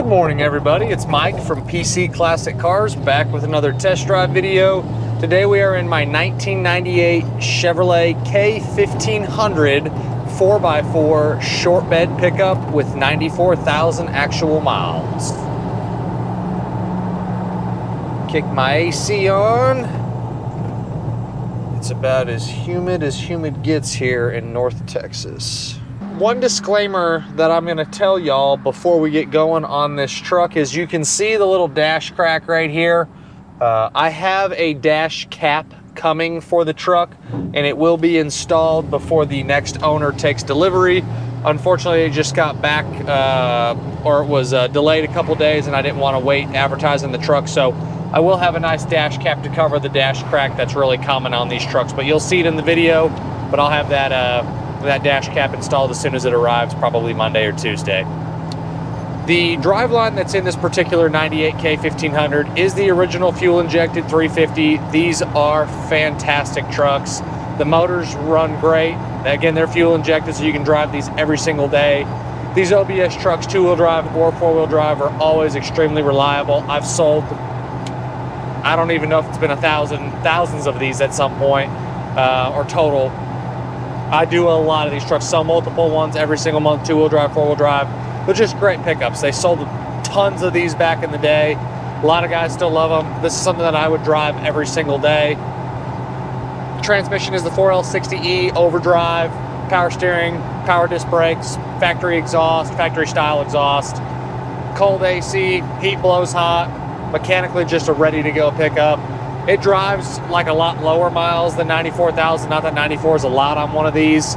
Good morning, everybody. It's Mike from PC Classic Cars, back with another test drive video. Today we are in my 1998 Chevrolet K1500 4x4 short bed pickup with 94,000 actual miles. Kick my AC on. It's about as humid gets here in North Texas. One disclaimer that I'm going to tell y'all before we get going on this truck is you can see the little dash crack right here. I have a dash cap coming for the truck, and it will be installed before the next owner takes delivery. Unfortunately, it just got back, or it was delayed a couple days, and I didn't want to wait advertising the truck, so I will have a nice dash cap to cover the dash crack that's really common on these trucks. But you'll see it in the video, but I'll have that dash cap installed as soon as it arrives, probably Monday or Tuesday. The driveline that's in this particular 98 K1500 is the original fuel injected 350. These are fantastic trucks. The motors run great. Again, they're fuel injected, so you can drive these every single day. These OBS trucks, 2-wheel drive or 4-wheel drive, are always extremely reliable. I've sold, I don't even know if it's been thousands of these at some point, or total. I do a lot of these trucks, sell multiple ones every single month, 2-wheel drive, 4-wheel drive. They're just great pickups. They sold tons of these back in the day. A lot of guys still love them. This is something that I would drive every single day. Transmission is the 4L60E overdrive, power steering, power disc brakes, factory exhaust, factory style exhaust, cold AC, heat blows hot, mechanically just a ready to go pickup. It drives like a lot lower miles than 94,000. Not that 94 is a lot on one of these,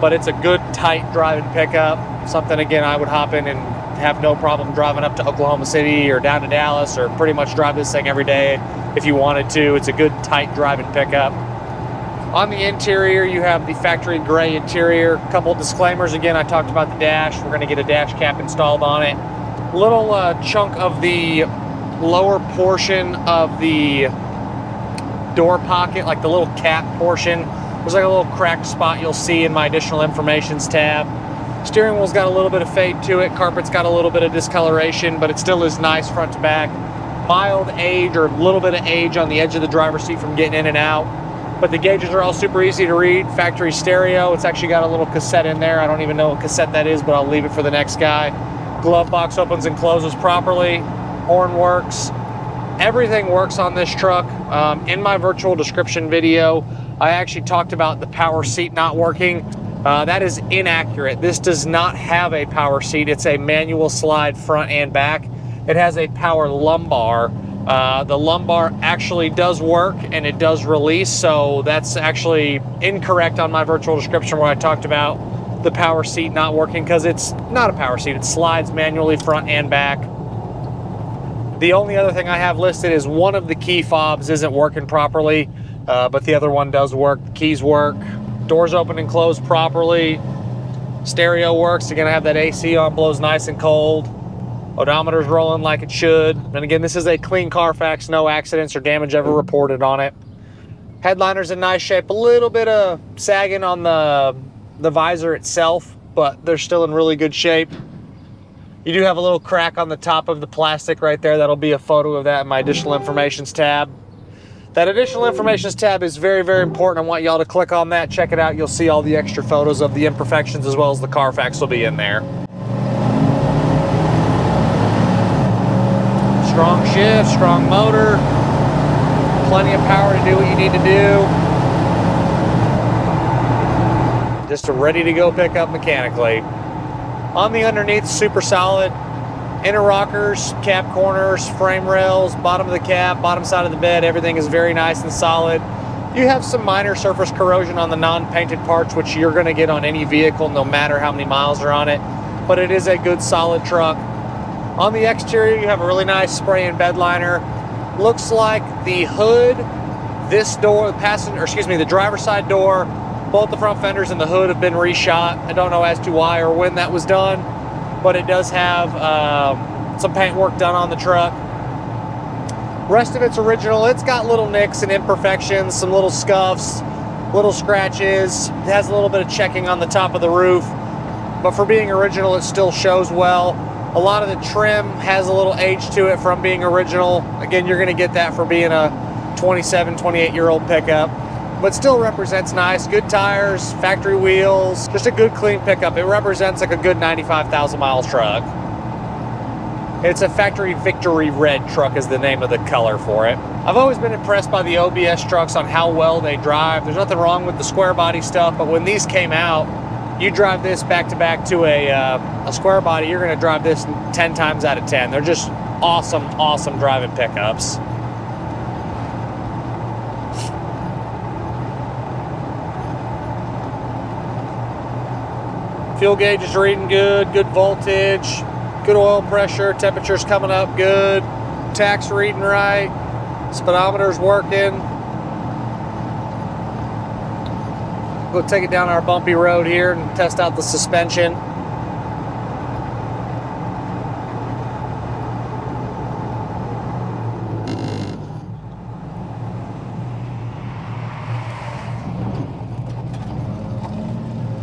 but it's a good, tight driving pickup. Something, again, I would hop in and have no problem driving up to Oklahoma City or down to Dallas, or pretty much drive this thing every day if you wanted to. It's a good, tight driving pickup. On the interior, you have the factory gray interior. A couple disclaimers. Again, I talked about the dash. We're going to get a dash cap installed on it. Little chunk of the lower portion of the door pocket, like the little cap portion, there's like a little cracked spot you'll see in my additional informations tab. Steering wheel's got a little bit of fade to it. Carpet's got a little bit of discoloration, but it still is nice front to back. Mild age, or a little bit of age on the edge of the driver's seat from getting in and out. But the gauges are all super easy to read. Factory stereo. It's actually got a little cassette in there. I don't even know what cassette that is, but I'll leave it for the next guy. Glove box opens and closes properly. Horn works. Everything works on this truck. In my virtual description video, I actually talked about the power seat not working. That is inaccurate. This does not have a power seat. It's a manual slide front and back. It has a power lumbar. The lumbar actually does work, and it does release, so that's actually incorrect on my virtual description where I talked about the power seat not working, because it's not a power seat. It slides manually front and back. The only other thing I have listed is one of the key fobs isn't working properly, but the other one does work. The keys work. Doors open and close properly. Stereo works. You're going to have that AC on, blows nice and cold. Odometer's rolling like it should. And again, this is a clean Carfax, no accidents or damage ever reported on it. Headliner's in nice shape. A little bit of sagging on the visor itself, but they're still in really good shape. You do have a little crack on the top of the plastic right there. That'll be a photo of that in my additional informations tab. That additional informations tab is very, very important. I want y'all to click on that, check it out. You'll see all the extra photos of the imperfections, as well as the Carfax will be in there. Strong shift, strong motor, plenty of power to do what you need to do. Just a ready to go pickup mechanically. On the underneath, super solid. Inner rockers, cab corners, frame rails, bottom of the cab, bottom side of the bed, everything is very nice and solid. You have some minor surface corrosion on the non-painted parts, which you're going to get on any vehicle no matter how many miles are on it, but it is a good solid truck. On the exterior, you have a really nice spray and bed liner. Looks like the hood, this door, the driver's side door, both the front fenders and the hood have been reshot. I don't know as to why or when that was done, but it does have some paint work done on the truck. Rest of it's original. It's got little nicks and imperfections, some little scuffs, little scratches. It has a little bit of checking on the top of the roof, but for being original, it still shows well. A lot of the trim has a little age to it from being original. Again, you're going to get that for being a 27, 28-year-old pickup, but still represents nice. Good tires, factory wheels, just a good clean pickup. It represents like a good 95,000 miles truck. It's a factory victory red truck is the name of the color for it. I've always been impressed by the OBS trucks on how well they drive. There's nothing wrong with the square body stuff, but when these came out, you drive this back to back to a square body, you're going to drive this 10 times out of 10. They're just awesome, awesome driving pickups. Fuel gauge is reading good, good voltage, good oil pressure, temperature's coming up good, tach's reading right, speedometer's working. We'll take it down our bumpy road here and test out the suspension.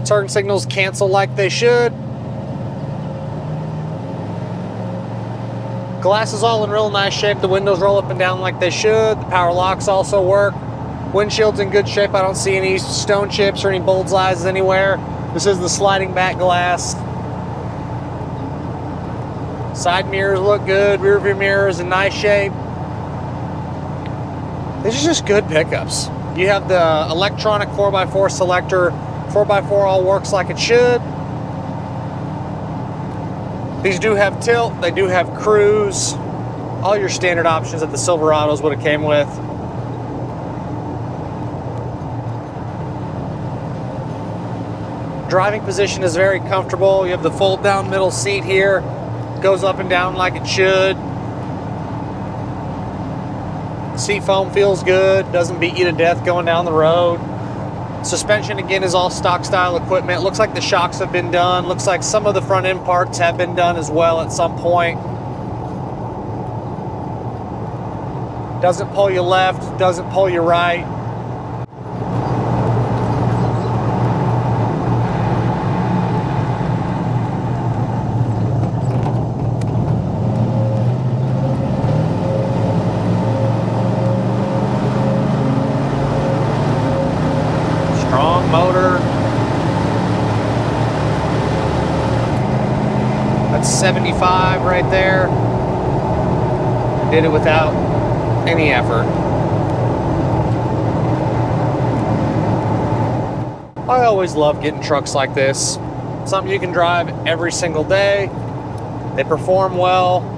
Turn signals cancel like they should. Glass is all in real nice shape. The windows roll up and down like they should. The power locks also work. Windshield's in good shape. I don't see any stone chips or any bullseyes anywhere. This is the sliding back glass. Side mirrors look good. Rear view mirror is in nice shape. These are just good pickups. You have the electronic 4x4 selector. 4x4 all works like it should. These do have tilt. They do have cruise. All your standard options that the Silverados would have came with. Driving position is very comfortable. You have the fold down middle seat here. Goes up and down like it should. Seat foam feels good. Doesn't beat you to death going down the road. Suspension again is all stock style equipment. Looks like the shocks have been done. Looks like some of the front end parts have been done as well at some point. Doesn't pull you left, doesn't pull you right. Strong motor. That's 75 right there. Did it without any effort. I always love getting trucks like this. Something you can drive every single day. They perform well.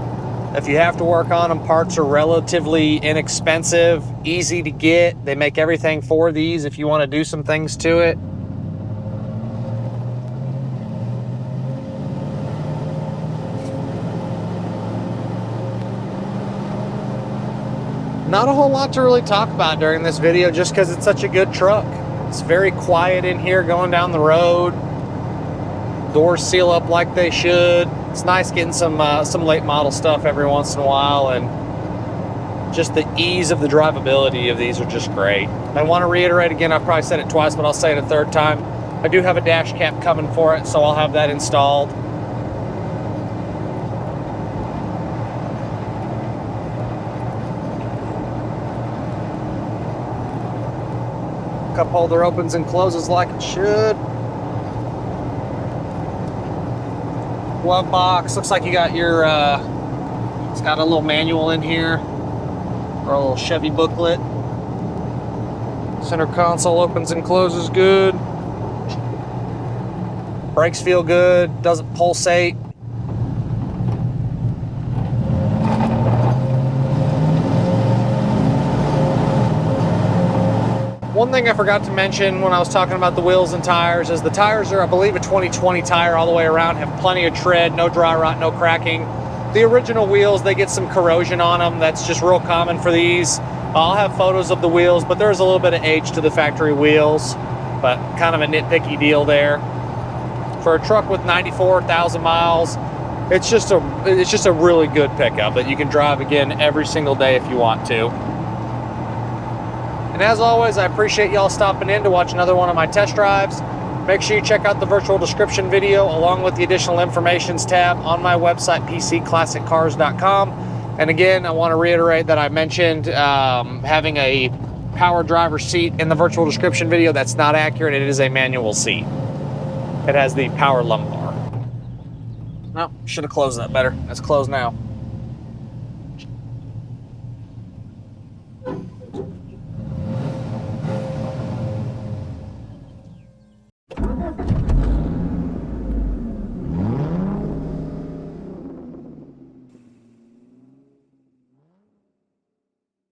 If you have to work on them, parts are relatively inexpensive, easy to get. They make everything for these if you want to do some things to it. Not a whole lot to really talk about during this video just because it's such a good truck. It's very quiet in here going down the road. Doors seal up like they should. It's nice getting some late model stuff every once in a while, and just the ease of the drivability of these are just great. I want to reiterate again, I've probably said it twice, but I'll say it a third time. I do have a dash cap coming for it, so I'll have that installed. Cup holder opens and closes like it should. Glove box, looks like you got your, it's got a little manual in here, or a little Chevy booklet. Center console opens and closes good. Brakes feel good, doesn't pulsate. One thing I forgot to mention when I was talking about the wheels and tires is the tires are, I believe, a 2020 tire all the way around, have plenty of tread, no dry rot, no cracking. The original wheels, they get some corrosion on them. That's just real common for these. I'll have photos of the wheels, but there's a little bit of age to the factory wheels, but kind of a nitpicky deal there. For a truck with 94,000 miles, it's just a really good pickup that you can drive again every single day if you want to. And as always, I appreciate y'all stopping in to watch another one of my test drives. Make sure you check out the virtual description video along with the additional informations tab on my website, pcclassiccars.com. And again, I want to reiterate that I mentioned having a power driver seat in the virtual description video. That's not accurate. It is a manual seat. It has the power lumbar. No, should have closed that better. It's closed now.